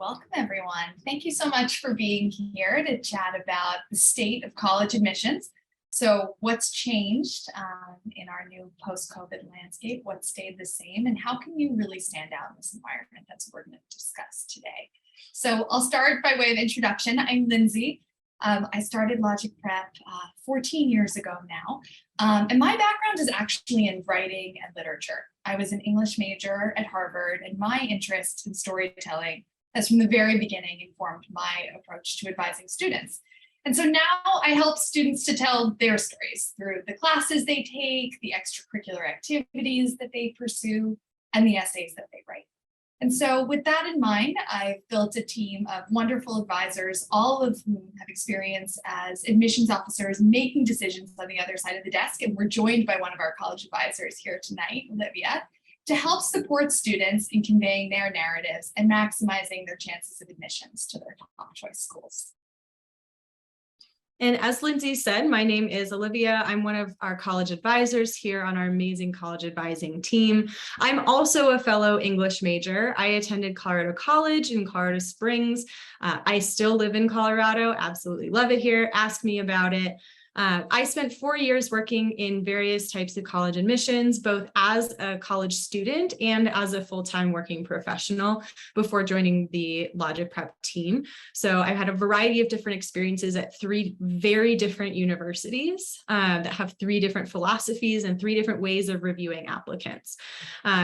Welcome, everyone. Thank you so much for being here to chat about the state of college admissions. So what's changed in our new post-COVID landscape? What stayed the same? And how can you really stand out in this environment? That's what we're going to discuss today. So I'll start by way of introduction. I'm Lindsay. I started Logic Prep 14 years ago now. And my background is actually in writing and literature. I was an English major at Harvard, and my interest in storytelling has from the very beginning informed my approach to advising students. And so now I help students to tell their stories through the classes they take, the extracurricular activities that they pursue, and the essays that they write. And so with that in mind, I've built a team of wonderful advisors, all of whom have experience as admissions officers making decisions on the other side of the desk. And we're joined by one of our college advisors here tonight, Olivia, to help support students in conveying their narratives and maximizing their chances of admissions to their top choice schools. And as Lindsay said, my name is Olivia. I'm one of our college advisors here on our amazing college advising team. I'm also a fellow English major. I attended Colorado College in Colorado Springs. I still live in Colorado, absolutely love it here. Ask me about it. I spent 4 years working in various types of college admissions, both as a college student and as a full-time working professional before joining the Logic Prep team. So I've had a variety of different experiences at 3 very different universities that have 3 different philosophies and 3 different ways of reviewing applicants.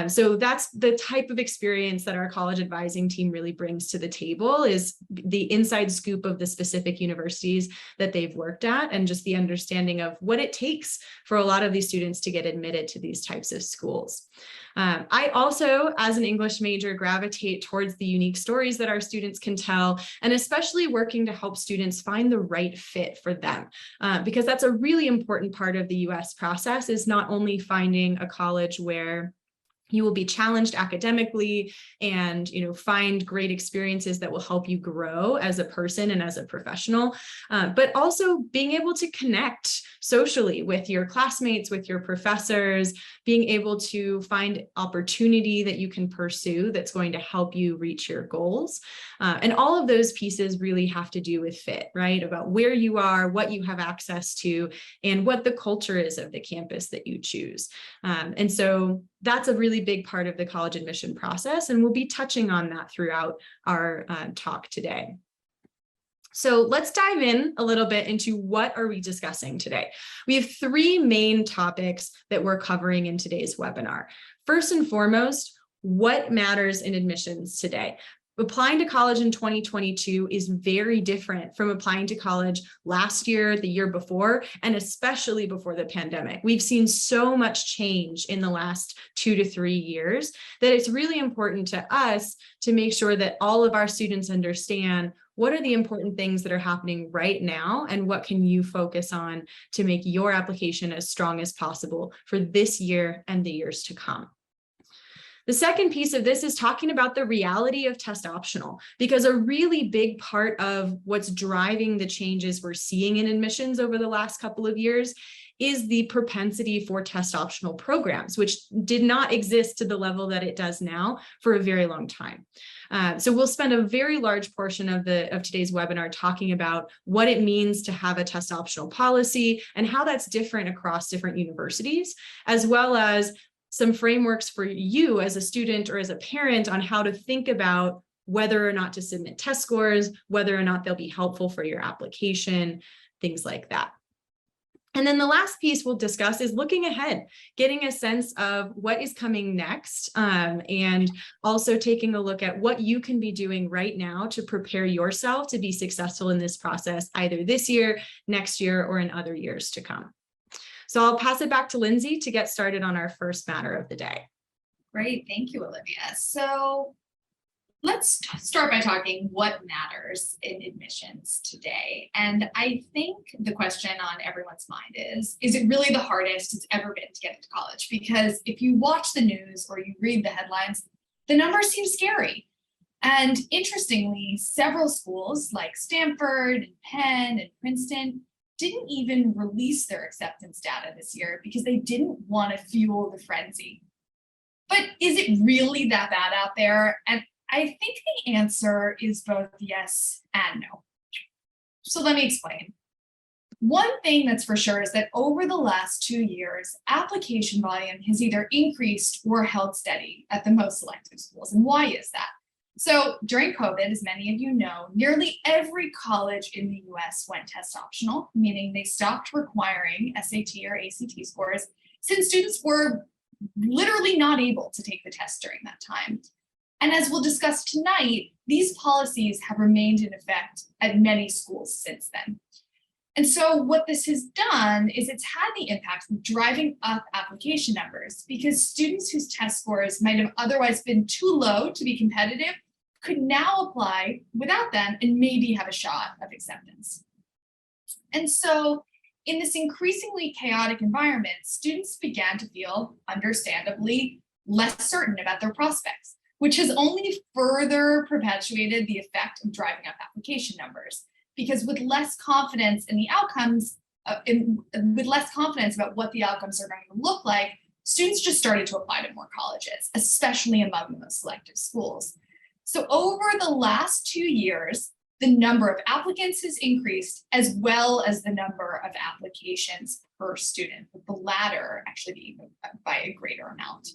So that's the type of experience that our college advising team really brings to the table, is the inside scoop of the specific universities that they've worked at and just the understanding of what it takes for a lot of these students to get admitted to these types of schools. I also, as an English major, gravitate towards the unique stories that our students can tell, and especially working to help students find the right fit for them, because that's a really important part of the US process, is not only finding a college where you will be challenged academically and find great experiences that will help you grow as a person and as a professional, but also being able to connect socially with your classmates, with your professors, being able to find opportunity that you can pursue that's going to help you reach your goals. And all of those pieces really have to do with fit, right? About where you are, what you have access to, and what the culture is of the campus that you choose. And so that's a really big part of the college admission process, and we'll be touching on that throughout our talk today. So let's dive in a little bit into what are we discussing today. We have 3 main topics that we're covering in today's webinar. First and foremost, what matters in admissions today? Applying to college in 2022 is very different from applying to college last year, the year before, and especially before the pandemic. We've seen so much change in the last 2 to 3 years that it's really important to us to make sure that all of our students understand what are the important things that are happening right now, and what can you focus on to make your application as strong as possible for this year and the years to come. The second piece of this is talking about the reality of test optional, because a really big part of what's driving the changes we're seeing in admissions over the last couple of years is the propensity for test optional programs, which did not exist to the level that it does now for a very long time. So we'll spend a very large portion of today's webinar talking about what it means to have a test optional policy and how that's different across different universities, as well as some frameworks for you as a student or as a parent on how to think about whether or not to submit test scores, whether or not they'll be helpful for your application, things like that. And then the last piece we'll discuss is looking ahead, getting a sense of what is coming next, and also taking a look at what you can be doing right now to prepare yourself to be successful in this process, either this year, next year, or in other years to come. So I'll pass it back to Lindsay to get started on our first matter of the day. Great, thank you, Olivia. So let's start by talking what matters in admissions today. And I think the question on everyone's mind is it really the hardest it's ever been to get into college? Because if you watch the news or you read the headlines, the numbers seem scary. And interestingly, several schools like Stanford, and Penn, and Princeton didn't even release their acceptance data this year because they didn't want to fuel the frenzy. But is it really that bad out there? And I think the answer is both yes and no. So let me explain. One thing that's for sure is that over the last 2 years, application volume has either increased or held steady at the most selective schools. And why is that? So during COVID, as many of you know, nearly every college in the US went test optional, meaning they stopped requiring SAT or ACT scores since students were literally not able to take the test during that time. And as we'll discuss tonight, these policies have remained in effect at many schools since then. And so what this has done is it's had the impact of driving up application numbers because students whose test scores might have otherwise been too low to be competitive could now apply without them and maybe have a shot of acceptance. And so in this increasingly chaotic environment, students began to feel, understandably, less certain about their prospects, which has only further perpetuated the effect of driving up application numbers. Because with less confidence in the outcomes, with less confidence about what the outcomes are going to look like, students just started to apply to more colleges, especially among the most selective schools. So over the last 2 years, the number of applicants has increased as well as the number of applications per student, with the latter actually being by a greater amount.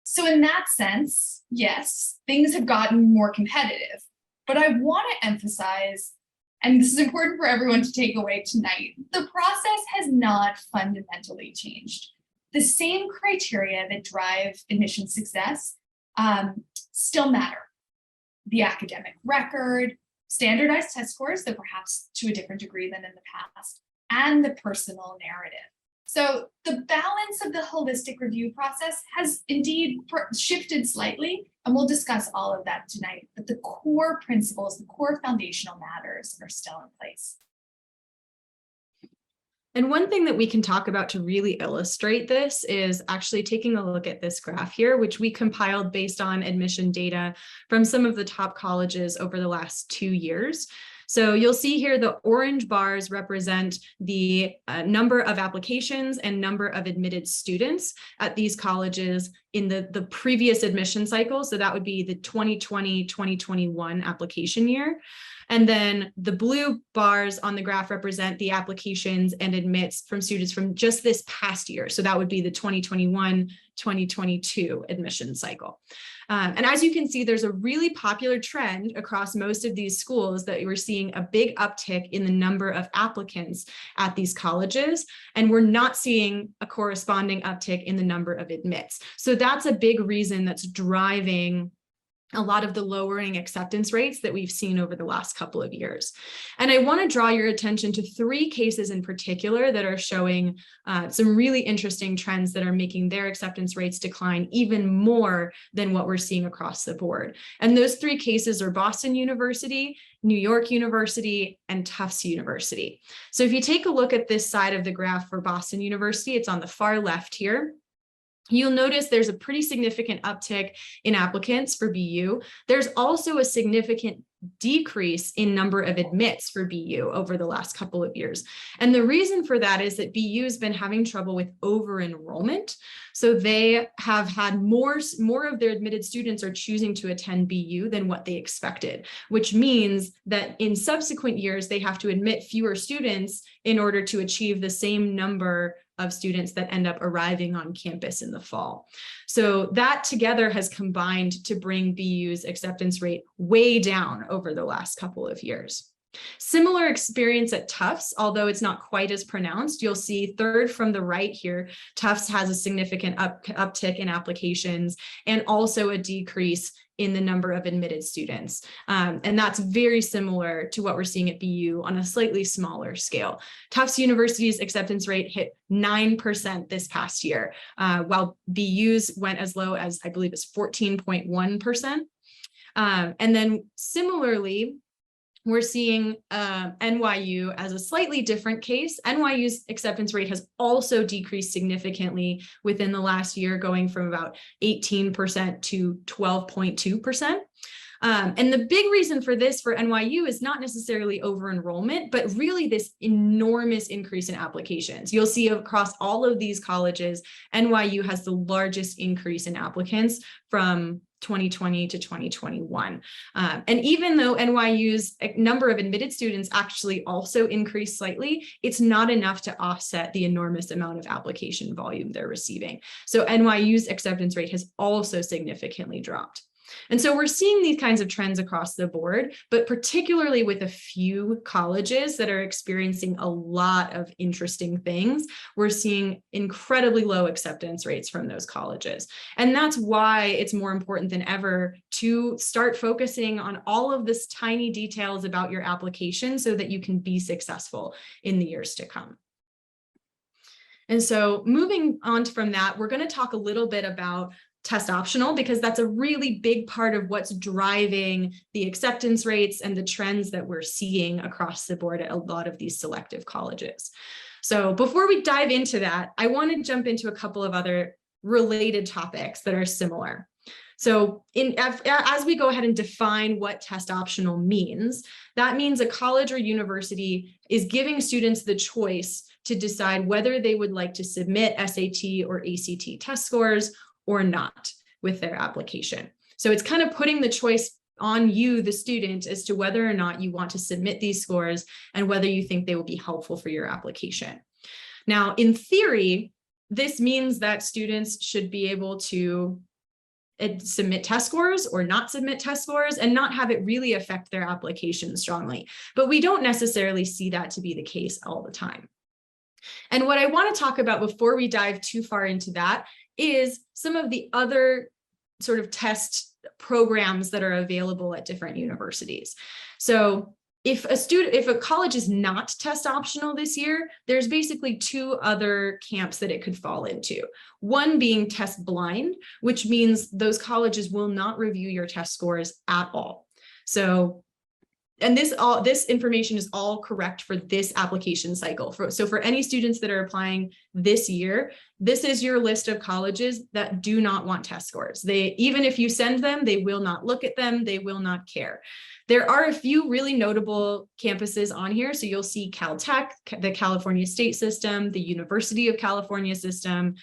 So in that sense, yes, things have gotten more competitive, but I want to emphasize, and this is important for everyone to take away tonight, the process has not fundamentally changed. The same criteria that drive admission success still matter. The academic record, standardized test scores, though perhaps to a different degree than in the past, and the personal narrative. So the balance of the holistic review process has indeed shifted slightly, and we'll discuss all of that tonight, but the core principles, the core foundational matters are still in place. And one thing that we can talk about to really illustrate this is actually taking a look at this graph here, which we compiled based on admission data from some of the top colleges over the last 2 years. So you'll see here the orange bars represent the number of applications and number of admitted students at these colleges in the previous admission cycle. So that would be the 2020-2021 application year. And then the blue bars on the graph represent the applications and admits from students from just this past year. So that would be the 2021-2022 admission cycle. And as you can see, there's a really popular trend across most of these schools that we're seeing a big uptick in the number of applicants at these colleges, and we're not seeing a corresponding uptick in the number of admits. So that's a big reason that's driving a lot of the lowering acceptance rates that we've seen over the last couple of years. And I want to draw your attention to 3 cases in particular that are showing some really interesting trends that are making their acceptance rates decline even more than what we're seeing across the board. And those 3 cases are Boston University, New York University, and Tufts University. So if you take a look at this side of the graph for Boston University, it's on the far left here. You'll notice there's a pretty significant uptick in applicants for BU. There's also a significant decrease in number of admits for BU over the last couple of years. And the reason for that is that BU has been having trouble with over-enrollment. So they have had more of their admitted students are choosing to attend BU than what they expected, which means that in subsequent years, they have to admit fewer students in order to achieve the same number of students that end up arriving on campus in the fall. So that together has combined to bring BU's acceptance rate way down over the last couple of years. Similar experience at Tufts, although it's not quite as pronounced. You'll see third from the right here, Tufts has a significant uptick in applications and also a decrease in the number of admitted students. And that's very similar to what we're seeing at BU on a slightly smaller scale. Tufts University's acceptance rate hit 9% this past year, while BU's went as low as, I believe it's 14.1%. And then similarly, we're seeing NYU as a slightly different case. NYU's acceptance rate has also decreased significantly within the last year, going from about 18% to 12.2%. And the big reason for this for NYU is not necessarily over enrollment, but really this enormous increase in applications. You'll see across all of these colleges, NYU has the largest increase in applicants from 2020 to 2021. And even though NYU's number of admitted students actually also increased slightly, it's not enough to offset the enormous amount of application volume they're receiving. So NYU's acceptance rate has also significantly dropped. And so we're seeing these kinds of trends across the board, but particularly with a few colleges that are experiencing a lot of interesting things, we're seeing incredibly low acceptance rates from those colleges. And that's why it's more important than ever to start focusing on all of this tiny details about your application so that you can be successful in the years to come. And so moving on from that, we're going to talk a little bit about test optional, because that's a really big part of what's driving the acceptance rates and the trends that we're seeing across the board at a lot of these selective colleges. So before we dive into that, I want to jump into a couple of other related topics that are similar. So as we go ahead and define what test optional means, that means a college or university is giving students the choice to decide whether they would like to submit SAT or ACT test scores or not with their application. So it's kind of putting the choice on you, the student, as to whether or not you want to submit these scores and whether you think they will be helpful for your application. Now, in theory, this means that students should be able to submit test scores or not submit test scores and not have it really affect their application strongly. But we don't necessarily see that to be the case all the time. And what I want to talk about before we dive too far into that is some of the other sort of test programs that are available at different universities. So if a college is not test optional this year, there's basically two other camps that it could fall into. One being test blind, which means those colleges will not review your test scores at all. So and this information is all correct for this application cycle. So for any students that are applying this year, this is your list of colleges that do not want test scores. Even if you send them, they will not look at them. They will not care. There are a few really notable campuses on here. So you'll see Caltech, the California State System, the University of California System,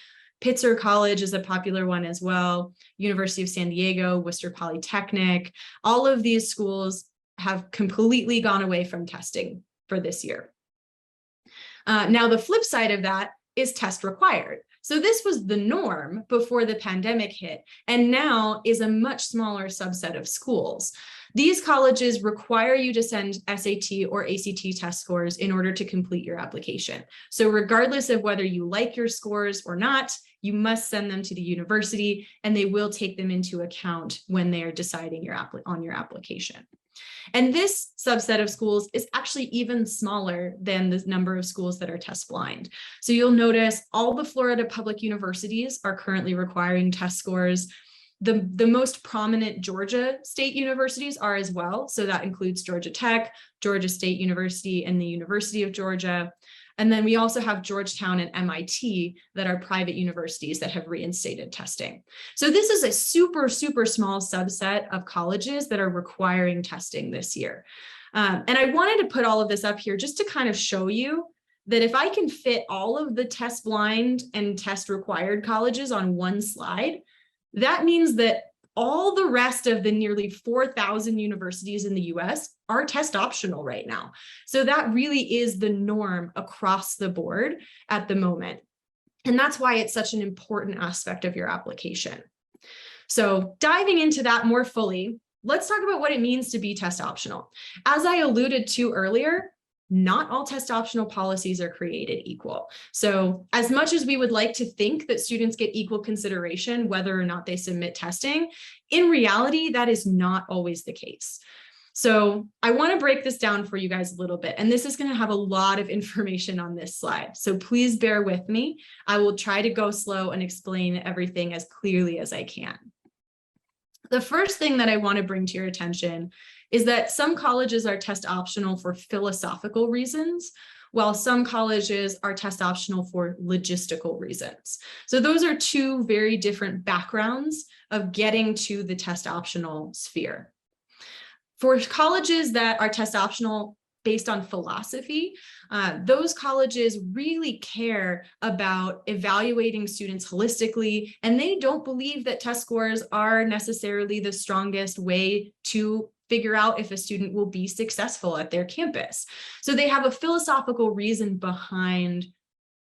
Pitzer College is a popular one as well, University of San Diego, Worcester Polytechnic. All of these schools have completely gone away from testing for this year. Now, the flip side of that is test required. So this was the norm before the pandemic hit, and now is a much smaller subset of schools. These colleges require you to send SAT or ACT test scores in order to complete your application. So regardless of whether you like your scores or not, you must send them to the university, and they will take them into account when they are deciding on your application. And this subset of schools is actually even smaller than the number of schools that are test blind. So you'll notice all the Florida public universities are currently requiring test scores. The most prominent Georgia state universities are as well. So that includes Georgia Tech, Georgia State University, and the University of Georgia. And then we also have Georgetown and MIT that are private universities that have reinstated testing. So this is a super, super small subset of colleges that are requiring testing this year. And I wanted to put all of this up here just to kind of show you that if I can fit all of the test blind and test required colleges on one slide, that means that all the rest of the nearly 4,000 universities in the US are test optional right now. So that really is the norm across the board at the moment. And that's why it's such an important aspect of your application. So diving into that more fully, let's talk about what it means to be test optional. As I alluded to earlier, not all test optional policies are created equal. So as much as we would like to think that students get equal consideration whether or not they submit testing, in reality, that is not always the case. So I want to break this down for you guys a little bit, and this is going to have a lot of information on this slide. So please bear with me. I will try to go slow and explain everything as clearly as I can. The first thing that I want to bring to your attention is that some colleges are test optional for philosophical reasons, while some colleges are test optional for logistical reasons. So those are two very different backgrounds of getting to the test optional sphere. For colleges that are test optional based on philosophy. Those colleges really care about evaluating students holistically, and they don't believe that test scores are necessarily the strongest way to figure out if a student will be successful at their campus. So they have a philosophical reason behind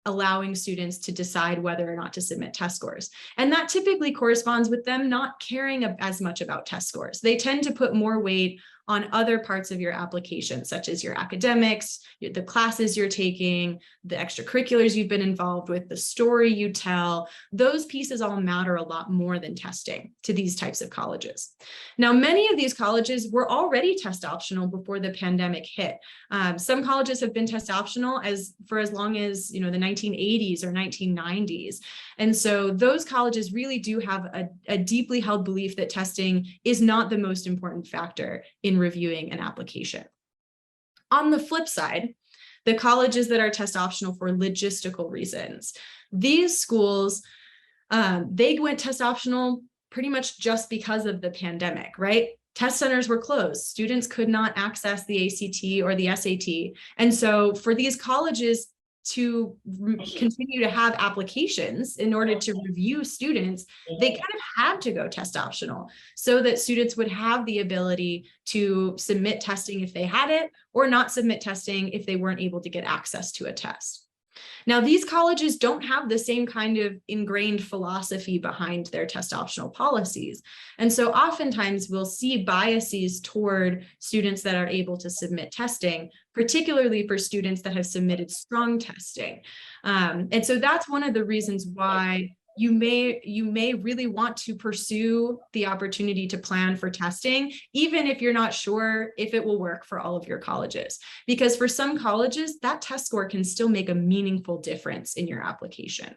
allowing students to decide whether or not to submit test scores. And that typically corresponds with them not caring as much about test scores. They tend to put more weight on other parts of your application, such as your academics, the classes you're taking, the extracurriculars you've been involved with, the story you tell. Those pieces all matter a lot more than testing to these types of colleges. Now, many of these colleges were already test optional before the pandemic hit. Some colleges have been test optional for as long as the 1980s or 1990s. And so those colleges really do have a deeply held belief that testing is not the most important factor in reviewing an application. On the flip side, the colleges that are test optional for logistical reasons, these schools, they went test optional pretty much just because of the pandemic, right? Test centers were closed. Students could not access the ACT or the SAT. And so for these colleges to continue to have applications in order to review students, they kind of had to go test optional so that students would have the ability to submit testing if they had it, or not submit testing if they weren't able to get access to a test. Now, these colleges don't have the same kind of ingrained philosophy behind their test optional policies. And so oftentimes we'll see biases toward students that are able to submit testing, particularly for students that have submitted strong testing. And so that's one of the reasons why you may really want to pursue the opportunity to plan for testing, even if you're not sure if it will work for all of your colleges. Because for some colleges, that test score can still make a meaningful difference in your application.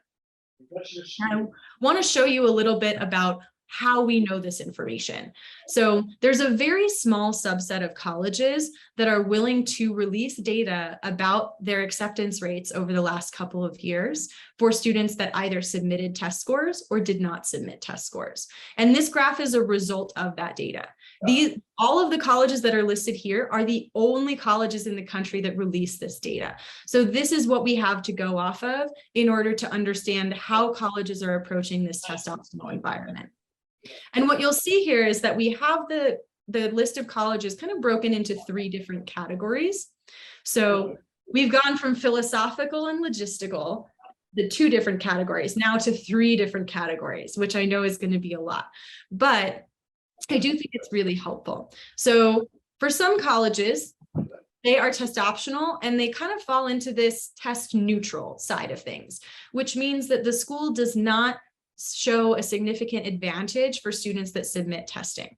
I want to show you a little bit about how we know this information. So there's a very small subset of colleges that are willing to release data about their acceptance rates over the last couple of years for students that either submitted test scores or did not submit test scores. And this graph is a result of that data. All of the colleges that are listed here are the only colleges in the country that release this data. So this is what we have to go off of in order to understand how colleges are approaching this test optional environment. And what you'll see here is that we have the list of colleges kind of broken into 3 different categories. So we've gone from philosophical and logistical, the 2 different categories, now to 3 different categories, which I know is going to be a lot, but I do think it's really helpful. So for some colleges, they are test optional and they kind of fall into this test neutral side of things, which means that the school does not show a significant advantage for students that submit testing.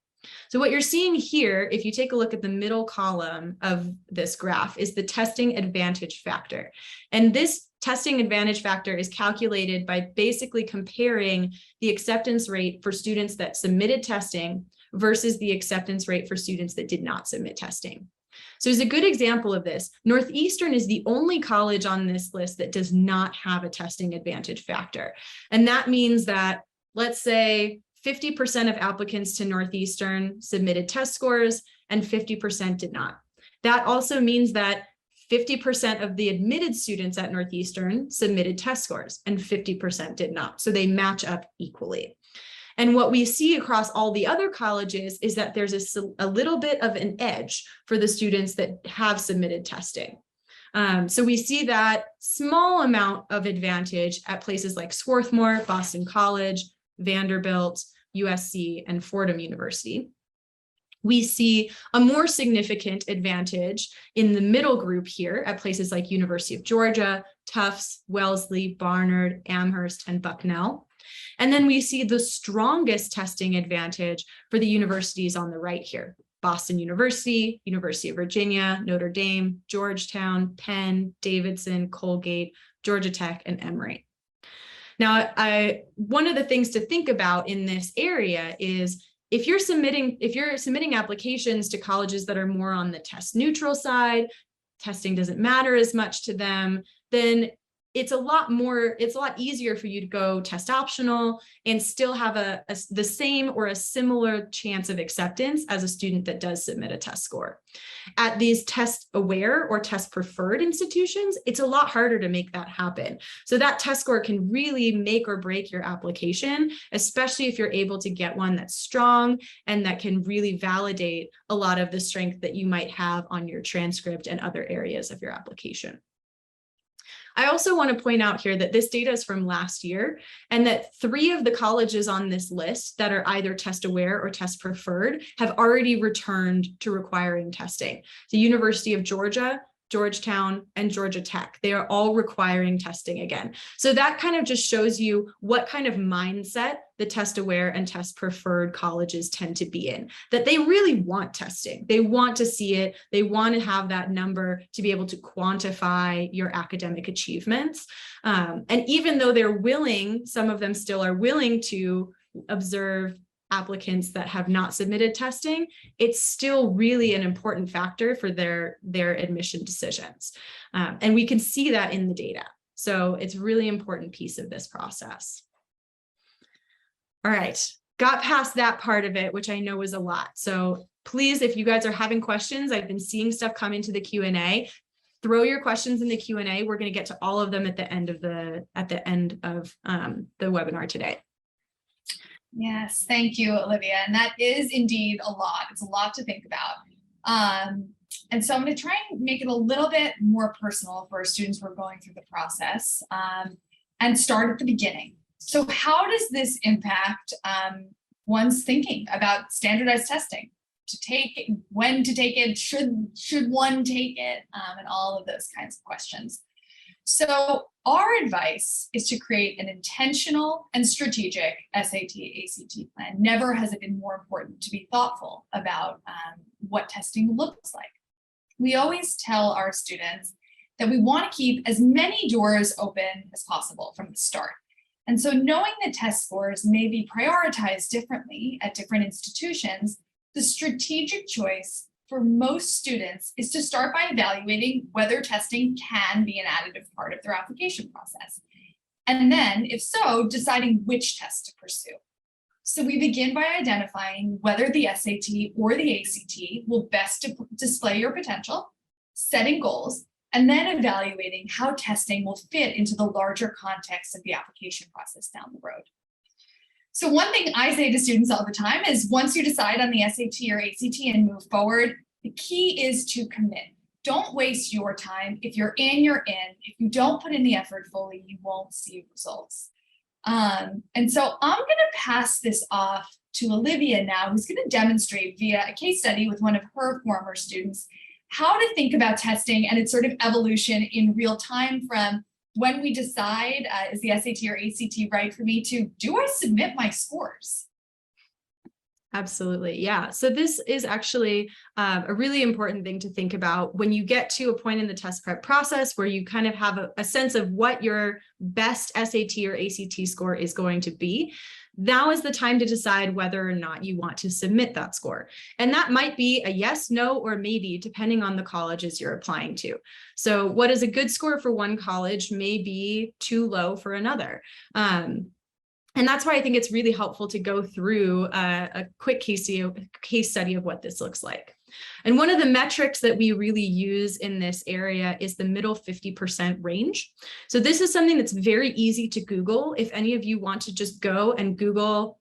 So what you're seeing here, if you take a look at the middle column of this graph, is the testing advantage factor. And this testing advantage factor is calculated by basically comparing the acceptance rate for students that submitted testing versus the acceptance rate for students that did not submit testing. So as a good example of this, Northeastern is the only college on this list that does not have a testing advantage factor. And that means that, let's say 50% of applicants to Northeastern submitted test scores and 50% did not. That also means that 50% of the admitted students at Northeastern submitted test scores and 50% did not. So they match up equally. And what we see across all the other colleges is that there's a little bit of an edge for the students that have submitted testing. So we see that small amount of advantage at places like Swarthmore, Boston College, Vanderbilt, USC, and Fordham University. We see a more significant advantage in the middle group here at places like University of Georgia, Tufts, Wellesley, Barnard, Amherst, and Bucknell. And then we see the strongest testing advantage for the universities on the right here: Boston University, University of Virginia, Notre Dame, Georgetown, Penn, Davidson, Colgate, Georgia Tech, and Emory. Now, one of the things to think about in this area is if you're submitting applications to colleges that are more on the test neutral side, testing doesn't matter as much to them, then it's a lot easier for you to go test optional and still have the same or a similar chance of acceptance as a student that does submit a test score. At these test aware or test preferred institutions, it's a lot harder to make that happen. So that test score can really make or break your application, especially if you're able to get one that's strong and that can really validate a lot of the strength that you might have on your transcript and other areas of your application. I also want to point out here that this data is from last year, and that 3 of the colleges on this list that are either test aware or test preferred have already returned to requiring testing. The University of Georgia, Georgetown, and Georgia Tech, they are all requiring testing again. So that kind of just shows you what kind of mindset the test aware and test preferred colleges tend to be in, that they really want testing. They want to see it. They want to have that number to be able to quantify your academic achievements. And even though they're willing, some of them still are willing to observe applicants that have not submitted testing, it's still really an important factor for their admission decisions. And we can see that in the data. So it's a really important piece of this process. All right, got past that part of it, which I know is a lot. So please, if you guys are having questions, I've been seeing stuff come into the Q&A. Throw your questions in the Q&A. We're going to get to all of them at the end of the webinar today. Yes, thank you, Olivia. And that is indeed a lot. It's a lot to think about. And so I'm going to try and make it a little bit more personal for students who are going through the process, and start at the beginning. So how does this impact one's thinking about standardized testing? To take, when to take it, should one take it, and all of those kinds of questions. So our advice is to create an intentional and strategic SAT/ACT plan. Never has it been more important to be thoughtful about what testing looks like. We always tell our students that we want to keep as many doors open as possible from the start. And so knowing that test scores may be prioritized differently at different institutions, the strategic choice for most students is to start by evaluating whether testing can be an additive part of their application process. And then, if so, deciding which test to pursue. So we begin by identifying whether the SAT or the ACT will best display your potential, setting goals, and then evaluating how testing will fit into the larger context of the application process down the road. So one thing I say to students all the time is once you decide on the SAT or ACT and move forward, the key is to commit. Don't waste your time. If you're in, you're in. If you don't put in the effort fully, you won't see results. And so I'm going to pass this off to Olivia now, who's going to demonstrate via a case study with one of her former students how to think about testing and its sort of evolution in real time from when we decide, is the SAT or ACT right for me, to do I submit my scores? Absolutely. Yeah. So this is actually a really important thing to think about when you get to a point in the test prep process where you kind of have a sense of what your best SAT or ACT score is going to be. Now is the time to decide whether or not you want to submit that score. And that might be a yes, no, or maybe, depending on the colleges you're applying to. So what is a good score for one college may be too low for another. And that's why I think it's really helpful to go through a quick case study of what this looks like. And one of the metrics that we really use in this area is the middle 50% range. So this is something that's very easy to Google. If any of you want to just go and Google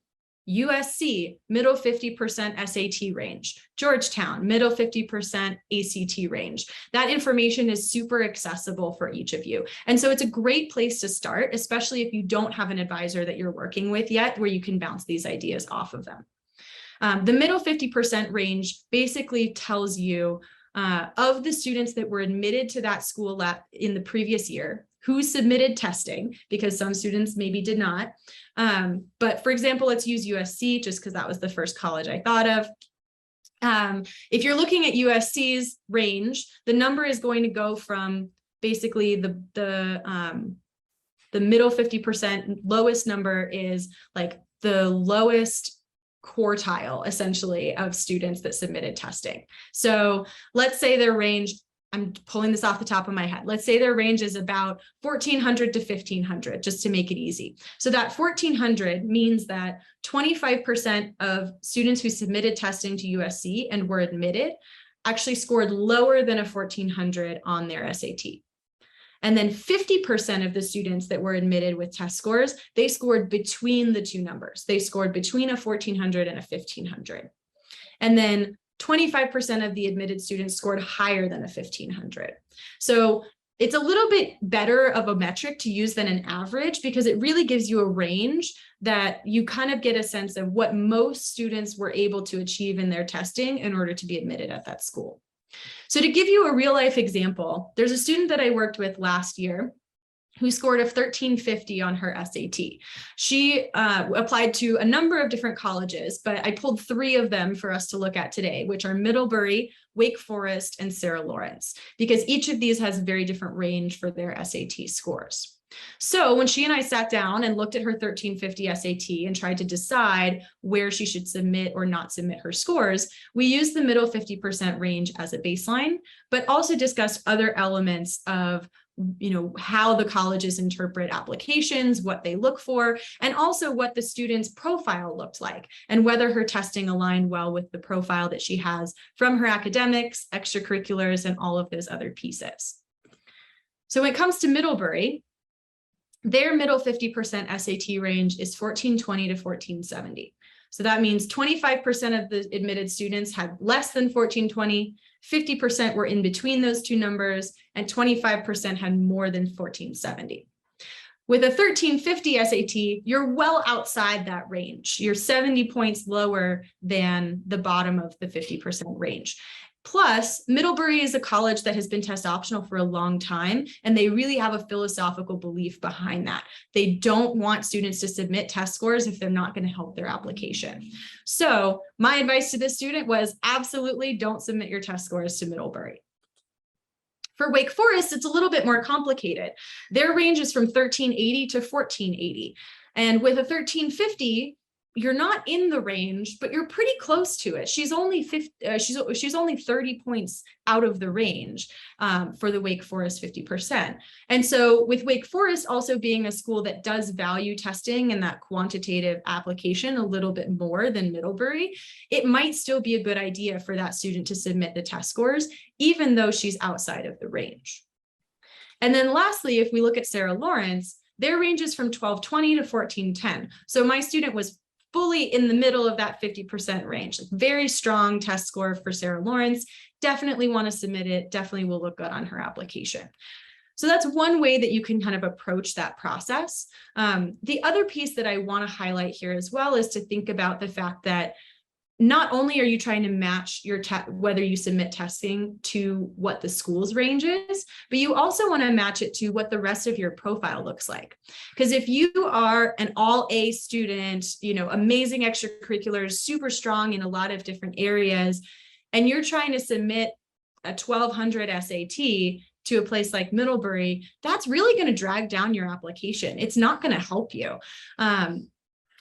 USC, middle 50% SAT range, Georgetown, middle 50% ACT range. That information is super accessible for each of you. And so it's a great place to start, especially if you don't have an advisor that you're working with yet, where you can bounce these ideas off of them. The middle 50% range basically tells you of the students that were admitted to that school in the previous year, who submitted testing, because some students maybe did not. But for example, let's use USC just because that was the first college I thought of. If you're looking at USC's range, the number is going to go from basically the middle 50%. Lowest number is like the lowest quartile, essentially, of students that submitted testing. So let's say their range I'm pulling this off the top of my head. Let's say their range is about 1,400 to 1,500, just to make it easy. So that 1,400 means that 25% of students who submitted testing to USC and were admitted actually scored lower than a 1,400 on their SAT. And then 50% of the students that were admitted with test scores, they scored between the two numbers. They scored between a 1,400 and a 1,500. And then 25% of the admitted students scored higher than a 1,500. So it's a little bit better of a metric to use than an average, because it really gives you a range that you kind of get a sense of what most students were able to achieve in their testing in order to be admitted at that school. So to give you a real life example, there's a student that I worked with last year who scored a 1350 on her SAT. She applied to a number of different colleges, but I pulled 3 of them for us to look at today, which are Middlebury, Wake Forest, and Sarah Lawrence, because each of these has a very different range for their SAT scores. So when she and I sat down and looked at her 1350 SAT and tried to decide where she should submit or not submit her scores, we used the middle 50% range as a baseline, but also discussed other elements of how the colleges interpret applications, what they look for, and also what the student's profile looked like, and whether her testing aligned well with the profile that she has from her academics, extracurriculars, and all of those other pieces. So when it comes to Middlebury, their middle 50% SAT range is 1420 to 1470. So that means 25% of the admitted students had less than 1420, 50% were in between those two numbers, and 25% had more than 1470. With a 1350 SAT, you're well outside that range. You're 70 points lower than the bottom of the 50% range. Plus, Middlebury is a college that has been test optional for a long time, and they really have a philosophical belief behind that. They don't want students to submit test scores if they're not going to help their application. So my advice to this student was absolutely don't submit your test scores to Middlebury. For Wake Forest, it's a little bit more complicated. Their range is from 1380 to 1480. And with a 1350, you're not in the range, but you're pretty close to it. She's only 30 points out of the range for the Wake Forest 50%. And so with Wake Forest also being a school that does value testing and that quantitative application a little bit more than Middlebury, it might still be a good idea for that student to submit the test scores, even though she's outside of the range. And then lastly, if we look at Sarah Lawrence, their range is from 1220 to 1410. So my student was fully in the middle of that 50% range. Very strong test score for Sarah Lawrence. Definitely want to submit it. Definitely will look good on her application. So that's one way that you can kind of approach that process. The other piece that I want to highlight here as well is to think about the fact that not only are you trying to match your whether you submit testing to what the school's range is, but you also want to match it to what the rest of your profile looks like. Because if you are an all A student, amazing extracurriculars, super strong in a lot of different areas, and you're trying to submit a 1200 SAT to a place like Middlebury, that's really going to drag down your application. It's not going to help you.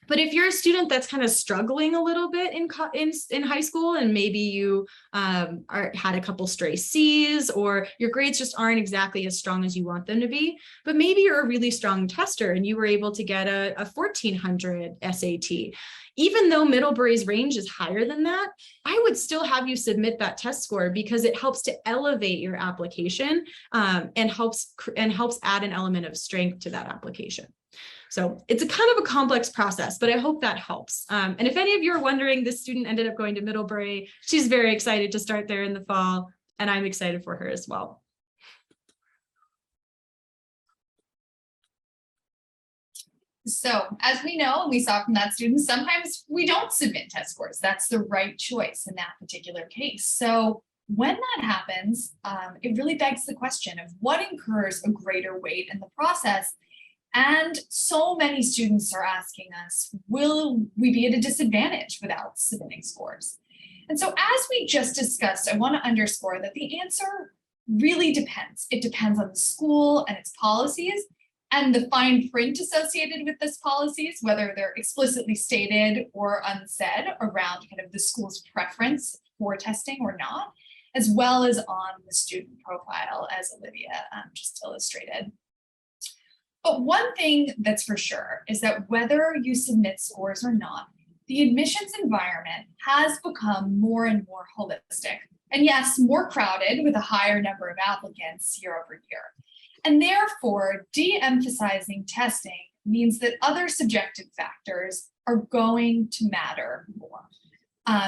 But if you're a student that's kind of struggling a little bit in high school, and maybe you had a couple stray C's, or your grades just aren't exactly as strong as you want them to be, but maybe you're a really strong tester and you were able to get a 1400 SAT. Even though Middlebury's range is higher than that, I would still have you submit that test score because it helps to elevate your application and helps add an element of strength to that application. So it's a kind of a complex process, but I hope that helps. And if any of you are wondering, this student ended up going to Middlebury. She's very excited to start there in the fall, and I'm excited for her as well. So as we know, and we saw from that student, sometimes we don't submit test scores. That's the right choice in that particular case. So when that happens, it really begs the question of what incurs a greater weight in the process. And so many students are asking us, will we be at a disadvantage without submitting scores? And so as we just discussed, I want to underscore that the answer really depends. It depends on the school and its policies and the fine print associated with those policies, whether they're explicitly stated or unsaid around kind of the school's preference for testing or not. as well as on the student profile, as Olivia just illustrated. But one thing that's for sure is that whether you submit scores or not, the admissions environment has become more and more holistic. And yes, more crowded with a higher number of applicants year over year. And therefore, de-emphasizing testing means that other subjective factors are going to matter more.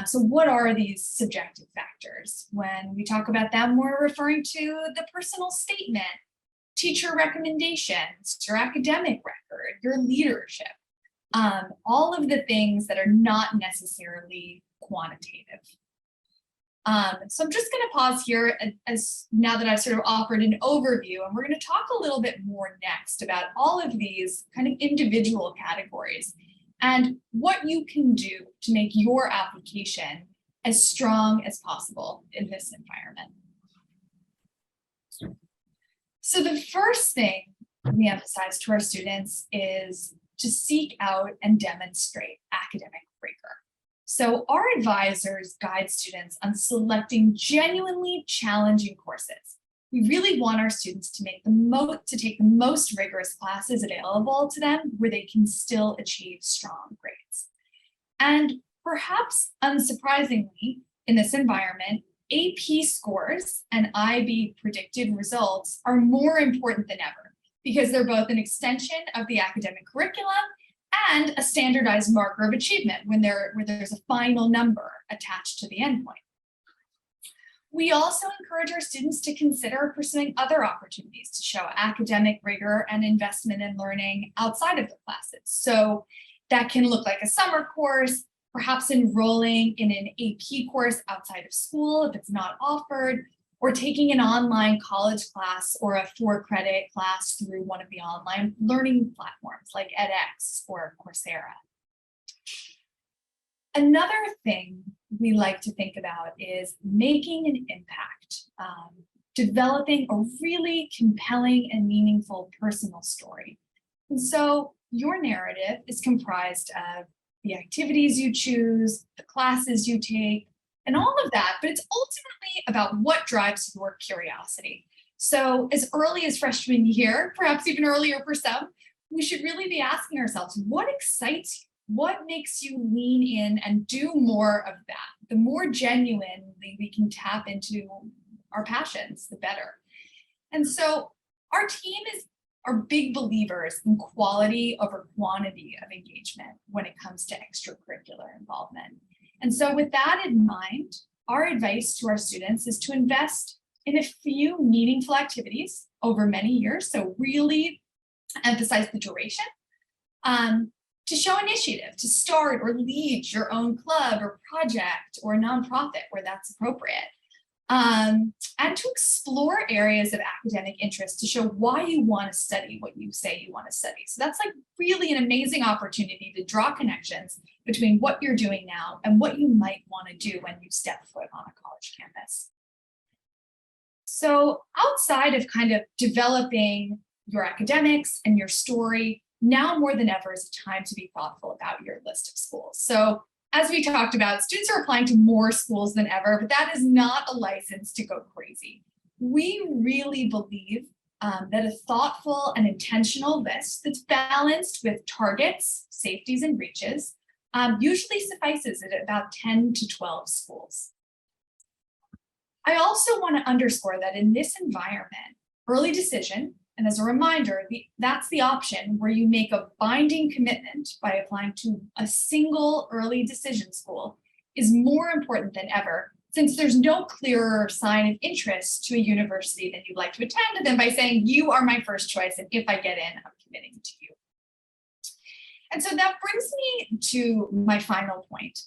So what are these subjective factors? When we talk about them, we're referring to the personal statement, teacher recommendations, your academic record, your leadership, all of the things that are not necessarily quantitative. So I'm just going to pause here as now that I've sort of offered an overview, and we're going to talk a little bit more next about all of these kind of individual categories and what you can do to make your application as strong as possible in this environment. So the first thing we emphasize to our students is to seek out and demonstrate academic rigor. So our advisors guide students on selecting genuinely challenging courses. We really want our students to take the most rigorous classes available to them where they can still achieve strong grades. And perhaps unsurprisingly, in this environment, AP scores and IB predicted results are more important than ever because they're both an extension of the academic curriculum and a standardized marker of achievement when there's a final number attached to the endpoint. We also encourage our students to consider pursuing other opportunities to show academic rigor and investment in learning outside of the classes. So that can look like a summer course, perhaps enrolling in an AP course outside of school if it's not offered, or taking an online college class or a 4-credit class through one of the online learning platforms like edX or Coursera. Another thing we like to think about is making an impact, developing a really compelling and meaningful personal story. And so your narrative is comprised of the activities you choose, the classes you take, and all of that, but it's ultimately about what drives your curiosity. So as early as freshman year, perhaps even earlier for some, we should really be asking ourselves, what excites you? What makes you lean in and do more of that? The more genuinely we can tap into our passions, the better. And so our team are big believers in quality over quantity of engagement when it comes to extracurricular involvement. And so with that in mind, our advice to our students is to invest in a few meaningful activities over many years. So really emphasize the duration, to show initiative, to start or lead your own club or project or nonprofit where that's appropriate. And to explore areas of academic interest to show why you want to study what you say you want to study. So that's like really an amazing opportunity to draw connections between what you're doing now and what you might want to do when you step foot on a college campus. So outside of kind of developing your academics and your story, now more than ever is a time to be thoughtful about your list of schools. So as we talked about, students are applying to more schools than ever, but that is not a license to go crazy. We really believe that a thoughtful and intentional list that's balanced with targets, safeties, and reaches usually suffices at about 10 to 12 schools. I also want to underscore that in this environment, early decision, and as a reminder, that's the option where you make a binding commitment by applying to a single early decision school, is more important than ever, since there's no clearer sign of interest to a university that you'd like to attend than by saying, you are my first choice, and if I get in, I'm committing to you. And so that brings me to my final point,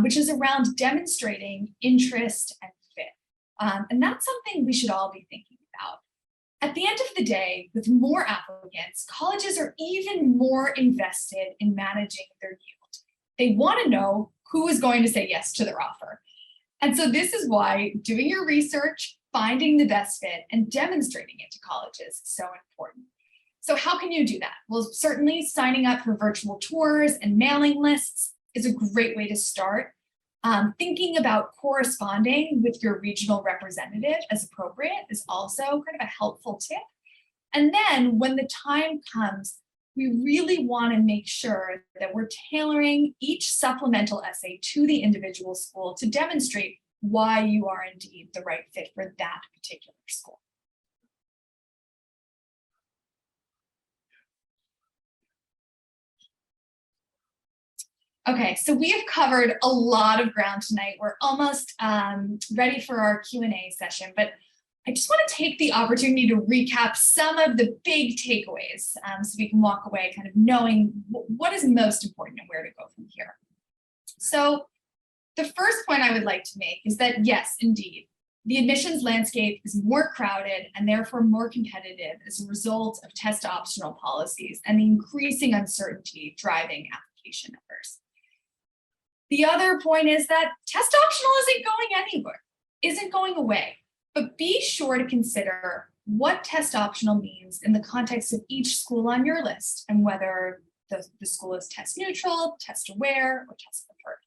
which is around demonstrating interest and fit. And that's something we should all be thinking about. At the end of the day, with more applicants, colleges are even more invested in managing their yield. They want to know who is going to say yes to their offer. And so this is why doing your research, finding the best fit, and demonstrating it to colleges is so important. So how can you do that? Well, certainly signing up for virtual tours and mailing lists is a great way to start. Thinking about corresponding with your regional representative as appropriate is also kind of a helpful tip. And then when the time comes, we really want to make sure that we're tailoring each supplemental essay to the individual school to demonstrate why you are indeed the right fit for that particular school. Okay, so we have covered a lot of ground tonight. We're almost ready for our Q&A session, but I just want to take the opportunity to recap some of the big takeaways so we can walk away kind of knowing what is most important and where to go from here. So the first point I would like to make is that yes, indeed, the admissions landscape is more crowded and therefore more competitive as a result of test optional policies and the increasing uncertainty driving application numbers. The other point is that test optional isn't going anywhere, isn't going away, but be sure to consider what test optional means in the context of each school on your list and whether the school is test neutral, test aware, or test preferred.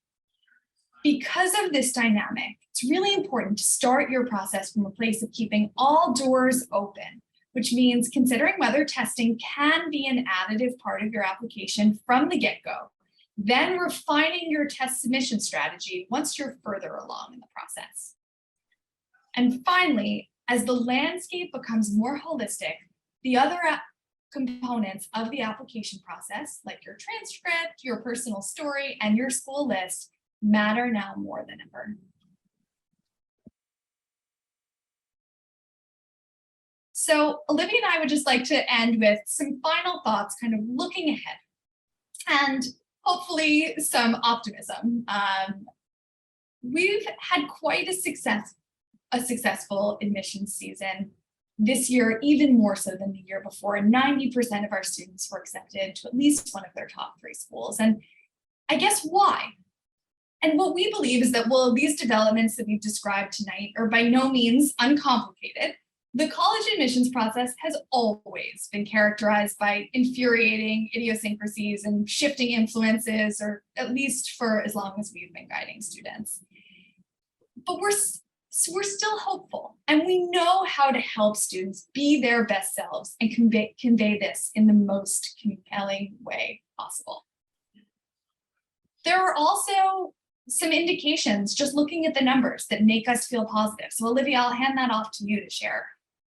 Because of this dynamic, it's really important to start your process from a place of keeping all doors open, which means considering whether testing can be an additive part of your application from the get-go, then refining your test submission strategy once you're further along in the process. And finally, as the landscape becomes more holistic, the other components of the application process, like your transcript, your personal story, and your school list, matter now more than ever. So Olivia and I would just like to end with some final thoughts, kind of looking ahead, and hopefully some optimism. We've had quite a successful admissions season this year, even more so than the year before. 90% of our students were accepted to at least one of their top 3 schools. And I guess why? And what we believe is that while these developments that we've described tonight are by no means uncomplicated, the college admissions process has always been characterized by infuriating idiosyncrasies and shifting influences, or at least for as long as we've been guiding students. But we're still hopeful, and we know how to help students be their best selves and convey this in the most compelling way possible. There are also some indications, just looking at the numbers, that make us feel positive. So Olivia, I'll hand that off to you to share.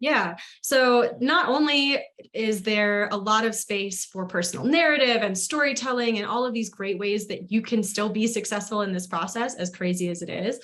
Yeah, so not only is there a lot of space for personal narrative and storytelling and all of these great ways that you can still be successful in this process, as crazy as it is,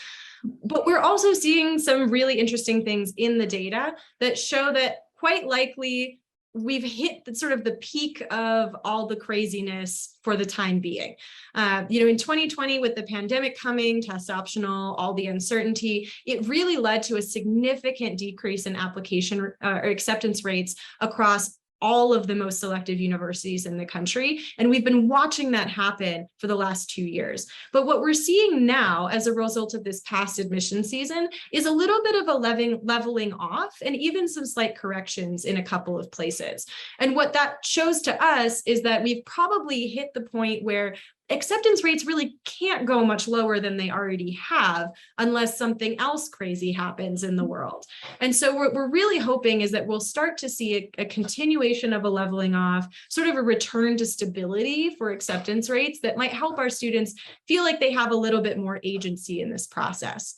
but we're also seeing some really interesting things in the data that show that quite likely we've hit the peak of all the craziness for the time being. In 2020, with the pandemic coming, test optional, all the uncertainty, it really led to a significant decrease in application or acceptance rates across all of the most selective universities in the country. And we've been watching that happen for the last 2 years. But what we're seeing now as a result of this past admission season is a little bit of a leveling off and even some slight corrections in a couple of places. And what that shows to us is that we've probably hit the point where acceptance rates really can't go much lower than they already have unless something else crazy happens in the world. And so what we're really hoping is that we'll start to see a continuation of a leveling off, sort of a return to stability for acceptance rates that might help our students feel like they have a little bit more agency in this process.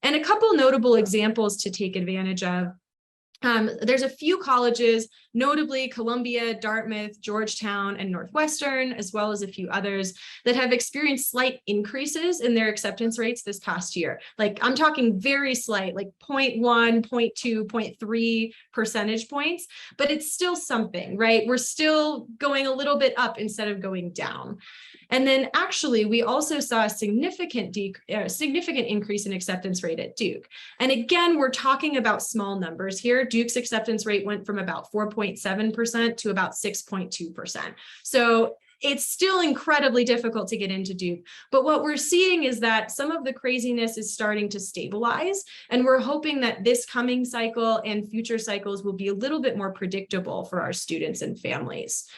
And a couple notable examples to take advantage of. There's a few colleges, notably Columbia, Dartmouth, Georgetown, and Northwestern, as well as a few others that have experienced slight increases in their acceptance rates this past year. Like I'm talking very slight, like 0.1, 0.2, 0.3 percentage points, but it's still something, right? We're still going a little bit up instead of going down. And then actually, we also saw a significant increase in acceptance rate at Duke. And again, we're talking about small numbers here. Duke's acceptance rate went from about 4.7% to about 6.2%. So it's still incredibly difficult to get into Duke. But what we're seeing is that some of the craziness is starting to stabilize. And we're hoping that this coming cycle and future cycles will be a little bit more predictable for our students and families.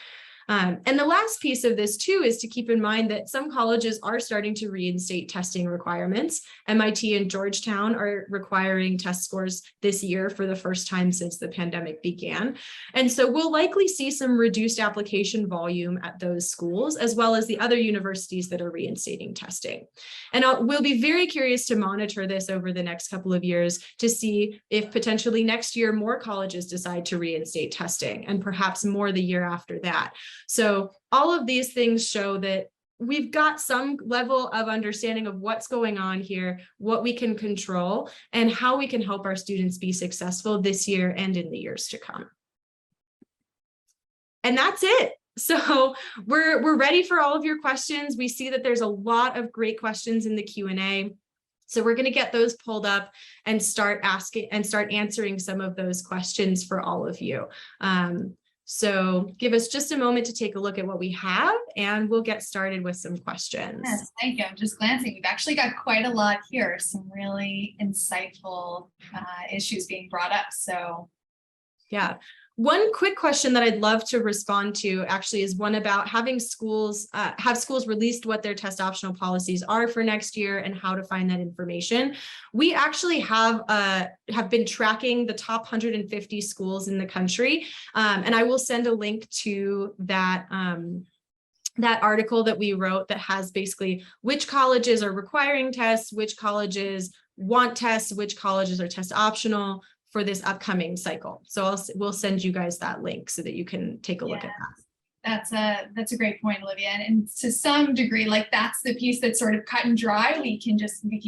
And the last piece of this too is to keep in mind that some colleges are starting to reinstate testing requirements. MIT and Georgetown are requiring test scores this year for the first time since the pandemic began. And so we'll likely see some reduced application volume at those schools, as well as the other universities that are reinstating testing. And we'll be very curious to monitor this over the next couple of years to see if potentially next year more colleges decide to reinstate testing, and perhaps more the year after that. So all of these things show that we've got some level of understanding of what's going on here, what we can control, and how we can help our students be successful this year and in the years to come. And that's it. So we're ready for all of your questions. We see that there's a lot of great questions in the Q&A. So we're going to get those pulled up and start answering some of those questions for all of you. So give us just a moment to take a look at what we have, and we'll get started with some questions. Yes, thank you. I'm just glancing. We've actually got quite a lot here, some really insightful issues being brought up. So yeah. One quick question that I'd love to respond to actually is one about having schools have schools released what their test optional policies are for next year and how to find that information. We actually have been tracking the top 150 schools in the country, and I will send a link to that that article that we wrote that has basically which colleges are requiring tests, which colleges want tests, which colleges are test optional for this upcoming cycle. So we'll send you guys that link so that you can take a look at that. That's a great point, Olivia. And to some degree, like that's the piece that's sort of cut and dry. We can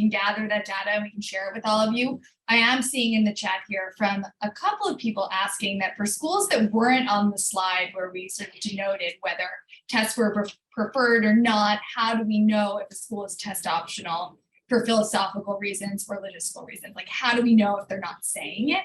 gather that data and we can share it with all of you. I am seeing in the chat here from a couple of people asking that for schools that weren't on the slide where we sort of denoted whether tests were preferred or not, how do we know if a school is test optional for philosophical reasons or logistical reasons? Like, how do we know if they're not saying it?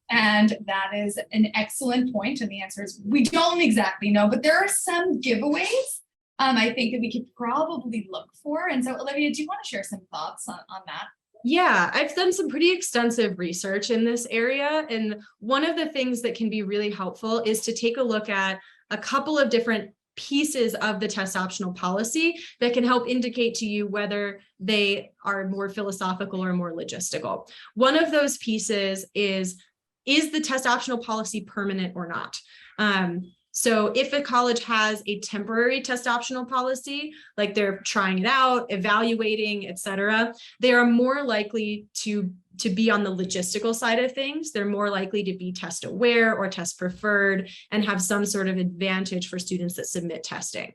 And that is an excellent point. And the answer is we don't exactly know, but there are some giveaways I think that we could probably look for. And so, Olivia, do you want to share some thoughts on that? Yeah, I've done some pretty extensive research in this area. And one of the things that can be really helpful is to take a look at a couple of different pieces of the test optional policy that can help indicate to you whether they are more philosophical or more logistical. One of those pieces is the test optional policy permanent or not? So if a college has a temporary test optional policy, like they're trying it out, evaluating, et cetera, they are more likely to be on the logistical side of things. They're more likely to be test aware or test preferred and have some sort of advantage for students that submit testing.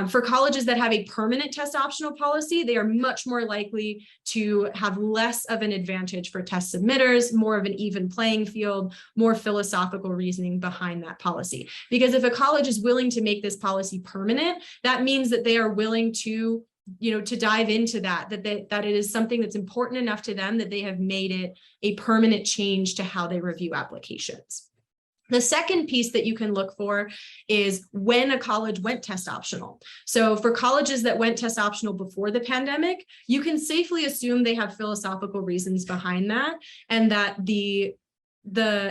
For colleges that have a permanent test optional policy, they are much more likely to have less of an advantage for test submitters, more of an even playing field, more philosophical reasoning behind that policy. Because if a college is willing to make this policy permanent, that means that they are willing to dive into that it is something that's important enough to them that they have made it a permanent change to how they review applications. The second piece that you can look for is when a college went test optional. So for colleges that went test optional before the pandemic, you can safely assume they have philosophical reasons behind that, and that the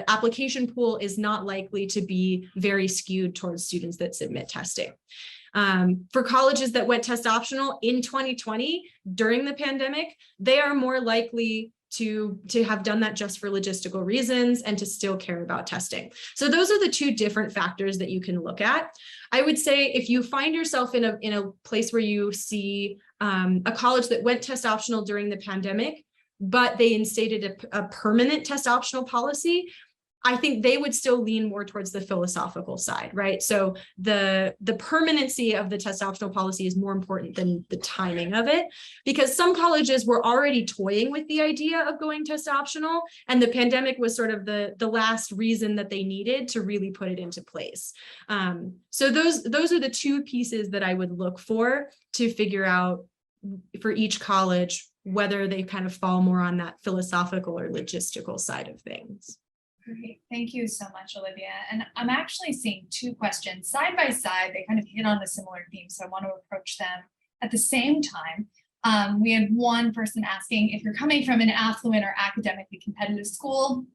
application pool is not likely to be very skewed towards students that submit testing. For colleges that went test optional in 2020 during the pandemic, they are more likely to have done that just for logistical reasons and to still care about testing. So those are the two different factors that you can look at. I would say if you find yourself in a place where you see a college that went test optional during the pandemic, but they instated a permanent test optional policy, I think they would still lean more towards the philosophical side, right? So the permanency of the test optional policy is more important than the timing of it, because some colleges were already toying with the idea of going test optional, and the pandemic was sort of the last reason that they needed to really put it into place. So those are the two pieces that I would look for to figure out for each college whether they kind of fall more on that philosophical or logistical side of things. Great. Thank you so much, Olivia. And I'm actually seeing two questions side by side. They kind of hit on a similar theme, so I want to approach them at the same time. We had one person asking, if you're coming from an affluent or academically competitive school,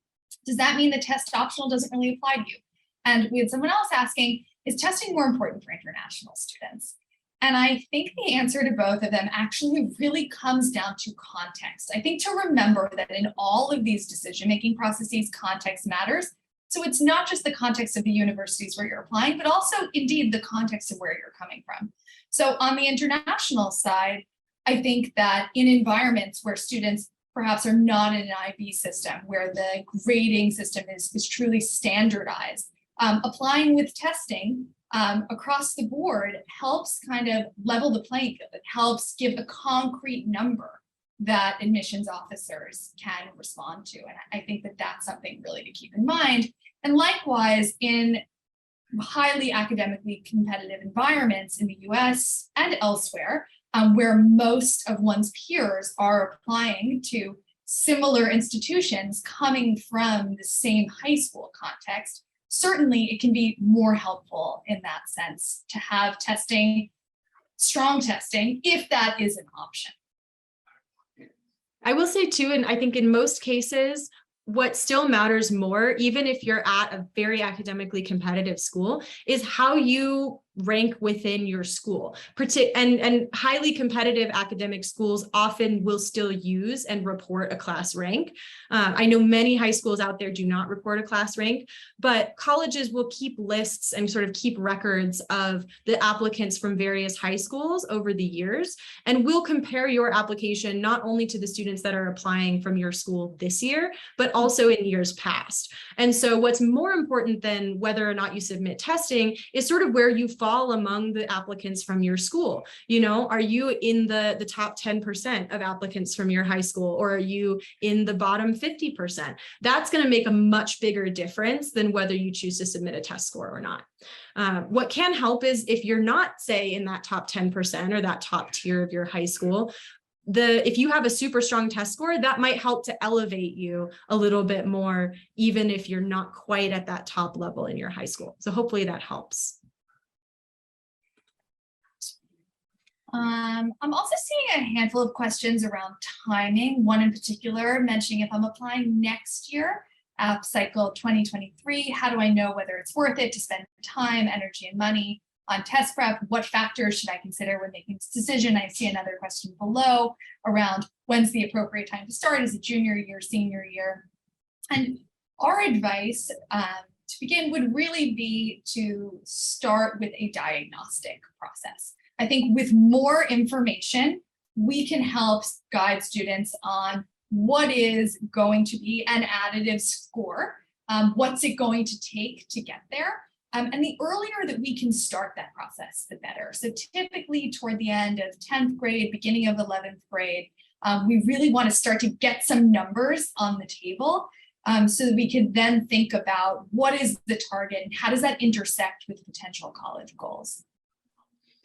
does that mean the test optional doesn't really apply to you? And we had someone else asking, is testing more important for international students? And I think the answer to both of them actually really comes down to context. I think to remember that in all of these decision-making processes, context matters. So it's not just the context of the universities where you're applying, but also indeed the context of where you're coming from. So on the international side, I think that in environments where students perhaps are not in an IB system, where the grading system is truly standardized, applying with testing across the board helps kind of level the playing field. It helps give a concrete number that admissions officers can respond to. And I think that that's something really to keep in mind. And likewise, in highly academically competitive environments in the US and elsewhere, where most of one's peers are applying to similar institutions coming from the same high school context, certainly it can be more helpful in that sense to have testing, strong testing, if that is an option. I will say too, and I think in most cases, what still matters more, even if you're at a very academically competitive school, is how you rank within your school. And highly competitive academic schools often will still use and report a class rank. I know many high schools out there do not report a class rank, but colleges will keep lists and sort of keep records of the applicants from various high schools over the years. And we'll compare your application not only to the students that are applying from your school this year, but also in years past. And so what's more important than whether or not you submit testing is sort of where you fall among the applicants from your school. You know, are you in the top 10% of applicants from your high school, or are you in the bottom 50%? That's going to make a much bigger difference than whether you choose to submit a test score or not. What can help is if you're not, say, in that top 10% or that top tier of your high school, if you have a super strong test score, that might help to elevate you a little bit more, even if you're not quite at that top level in your high school. So hopefully that helps. I'm also seeing a handful of questions around timing. One in particular mentioning if I'm applying next year, app cycle 2023, how do I know whether it's worth it to spend time, energy, and money on test prep? What factors should I consider when making this decision? I see another question below around when's the appropriate time to start? Is it junior year, senior year? And our advice to begin would really be to start with a diagnostic process. I think with more information, we can help guide students on what is going to be an additive score, what's it going to take to get there. And the earlier that we can start that process, the better. So typically toward the end of 10th grade, beginning of 11th grade, we really want to start to get some numbers on the table so that we can then think about what is the target and how does that intersect with potential college goals.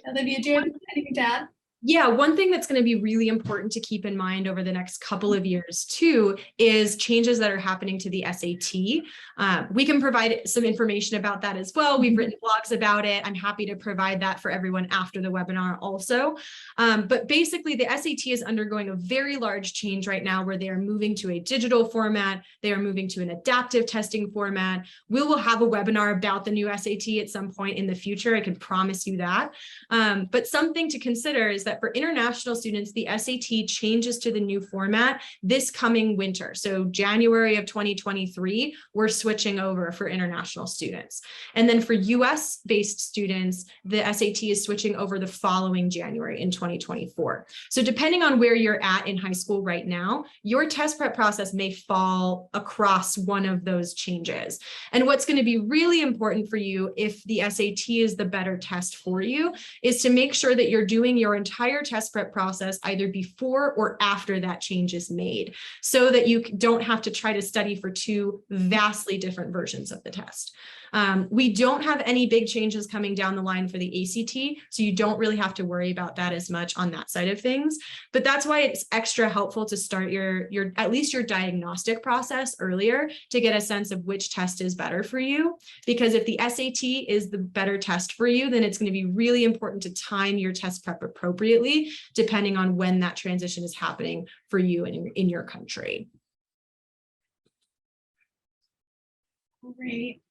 Olivia, do you have anything to add? Yeah, one thing that's going to be really important to keep in mind over the next couple of years too is changes that are happening to the SAT. We can provide some information about that as well. We've written blogs about it. I'm happy to provide that for everyone after the webinar also. But basically the SAT is undergoing a very large change right now where they are moving to a digital format. They are moving to an adaptive testing format. We will have a webinar about the new SAT at some point in the future. I can promise you that. But something to consider is that for international students, the SAT changes to the new format this coming winter. So January of 2023, we're switching over for international students. And then for US-based students, the SAT is switching over the following January in 2024. So depending on where you're at in high school right now, your test prep process may fall across one of those changes. And what's going to be really important for you if the SAT is the better test for you is to make sure that you're doing your entire test prep process either before or after that change is made, so that you don't have to try to study for two vastly different versions of the test. We don't have any big changes coming down the line for the ACT, so you don't really have to worry about that as much on that side of things. But that's why it's extra helpful to start your at least your diagnostic process earlier to get a sense of which test is better for you. Because if the SAT is the better test for you, then it's going to be really important to time your test prep appropriately, depending on when that transition is happening for you in your country. Great.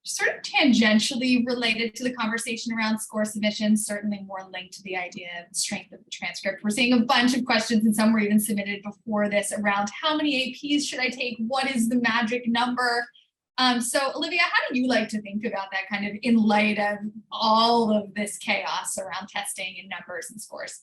sort of tangentially related to the conversation around score submissions, certainly more linked to the idea of strength of the transcript. We're seeing a bunch of questions, and some were even submitted before this, around how many APs should I take? What is the magic number? So Olivia, how do you like to think about that, kind of in light of all of this chaos around testing and numbers and scores?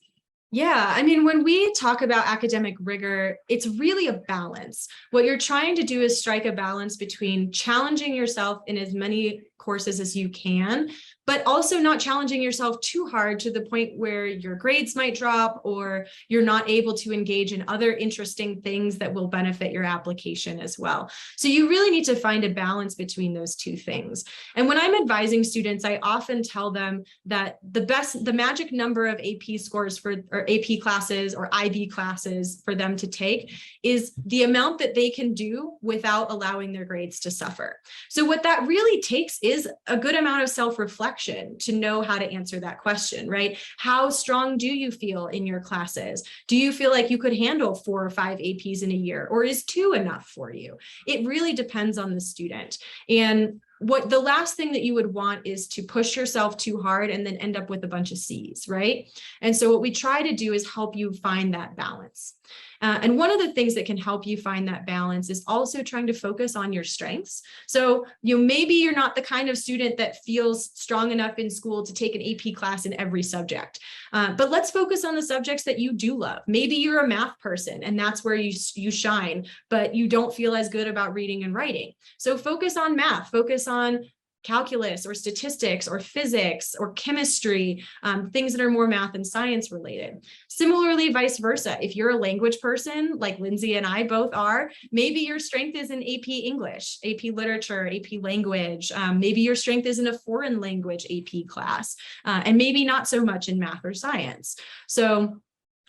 Yeah, I mean, when we talk about academic rigor, it's really a balance. What you're trying to do is strike a balance between challenging yourself in as many courses as you can, but also not challenging yourself too hard to the point where your grades might drop or you're not able to engage in other interesting things that will benefit your application as well. So you really need to find a balance between those two things. And when I'm advising students, I often tell them that the magic number of AP scores or AP classes or IB classes for them to take is the amount that they can do without allowing their grades to suffer. So what that really takes is a good amount of self-reflection to know how to answer that question, right? How strong do you feel in your classes? Do you feel like you could handle 4 or 5 APs in a year, or is 2 enough for you? It really depends on the student. And what the last thing that you would want is to push yourself too hard and then end up with a bunch of C's, right? And so what we try to do is help you find that balance. And one of the things that can help you find that balance is also trying to focus on your strengths. So maybe you're not the kind of student that feels strong enough in school to take an AP class in every subject, but let's focus on the subjects that you do love. Maybe you're a math person and that's where you shine, but you don't feel as good about reading and writing. So focus on math, focus on calculus or statistics or physics or chemistry, things that are more math and science related. Similarly, vice versa. If you're a language person, like Lindsay and I both are, maybe your strength is in AP English, AP Literature, AP Language. Maybe your strength is in a foreign language AP class, and maybe not so much in math or science. So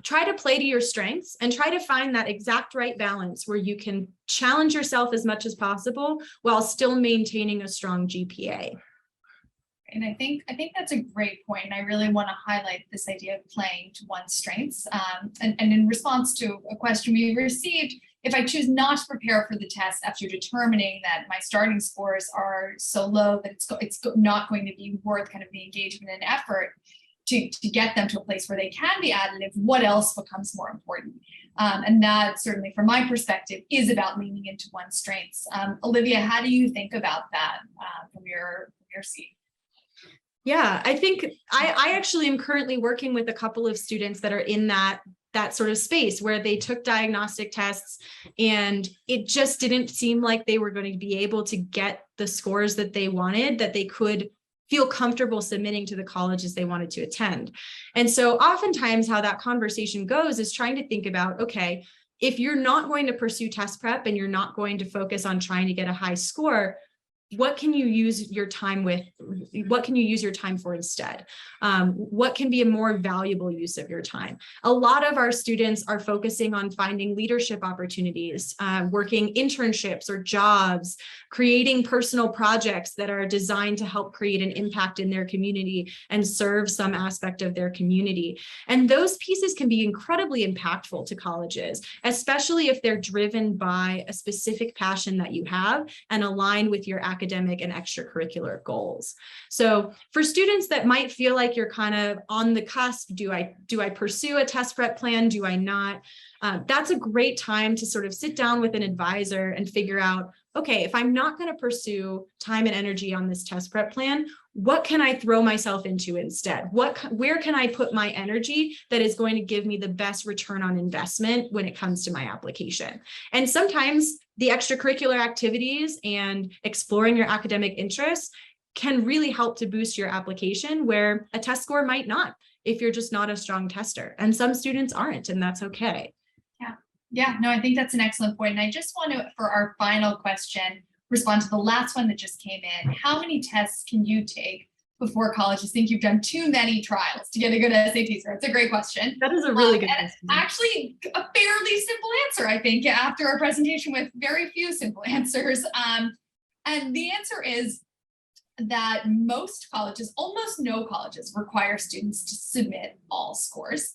try to play to your strengths and try to find that exact right balance where you can challenge yourself as much as possible while still maintaining a strong GPA. And I think that's a great point. And I really want to highlight this idea of playing to one's strengths. And in response to a question we received, if I choose not to prepare for the test after determining that my starting scores are so low that it's not going to be worth kind of the engagement and effort to get them to a place where they can be additive, what else becomes more important? And that certainly from my perspective is about leaning into one's strengths. Olivia, how do you think about that from your seat? Yeah, I think I actually am currently working with a couple of students that are in that sort of space where they took diagnostic tests and it just didn't seem like they were going to be able to get the scores that they wanted, that they could feel comfortable submitting to the colleges they wanted to attend. And so oftentimes how that conversation goes is trying to think about, okay, if you're not going to pursue test prep and you're not going to focus on trying to get a high score, what can you use your time with? What can you use your time for instead? What can be a more valuable use of your time? A lot of our students are focusing on finding leadership opportunities, working internships or jobs, creating personal projects that are designed to help create an impact in their community and serve some aspect of their community. And those pieces can be incredibly impactful to colleges, especially if they're driven by a specific passion that you have and align with your academic and extracurricular goals. So for students that might feel like you're kind of on the cusp, do I pursue a test prep plan? Do I not? That's a great time to sort of sit down with an advisor and figure out, okay, if I'm not going to pursue time and energy on this test prep plan, what can I throw myself into instead? Where can I put my energy that is going to give me the best return on investment when it comes to my application? And sometimes the extracurricular activities and exploring your academic interests can really help to boost your application where a test score might not, if you're just not a strong tester. And some students aren't, and that's okay. Yeah, no, I think that's an excellent point. And I just want to, for our final question, respond to the last one that just came in. How many tests can you take before colleges think you've done too many trials to get a good SAT score? It's a great question. That is a really good question. Actually, a fairly simple answer, I think, after our presentation with very few simple answers. And the answer is that most colleges, almost no colleges, require students to submit all scores.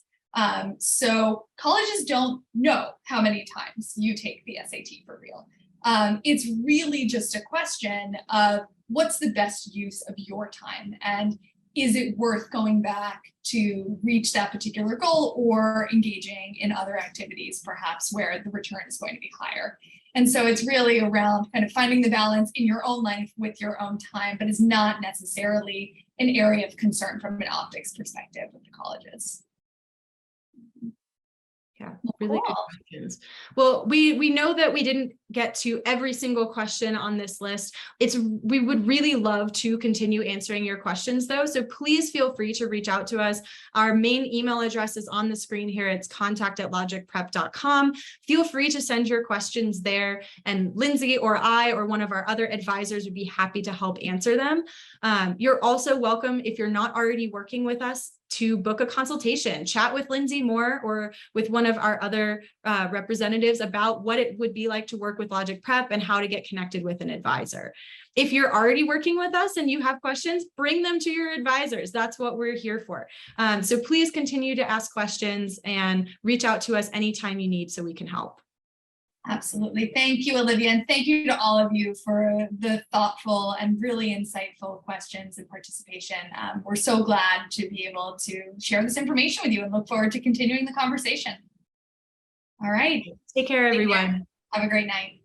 So colleges don't know how many times you take the SAT for real. It's really just a question of what's the best use of your time, and is it worth going back to reach that particular goal or engaging in other activities, perhaps where the return is going to be higher. And so it's really around kind of finding the balance in your own life with your own time, but is not necessarily an area of concern from an optics perspective with the colleges. Yeah, really good Cool. questions. Well, we know that we didn't get to every single question on this list. We would really love to continue answering your questions though. So please feel free to reach out to us. Our main email address is on the screen here. It's contact@logicprep.com. Feel free to send your questions there, and Lindsay or I or one of our other advisors would be happy to help answer them. You're also welcome, if you're not already working with us, to book a consultation, chat with Lindsay Moore or with one of our other representatives about what it would be like to work with Logic Prep and how to get connected with an advisor. If you're already working with us and you have questions, bring them to your advisors. That's what we're here for. So please continue to ask questions and reach out to us anytime you need so we can help. Absolutely. Thank you, Olivia. And thank you to all of you for the thoughtful and really insightful questions and participation. We're so glad to be able to share this information with you and look forward to continuing the conversation. All right. Take care, everyone. Have a great night.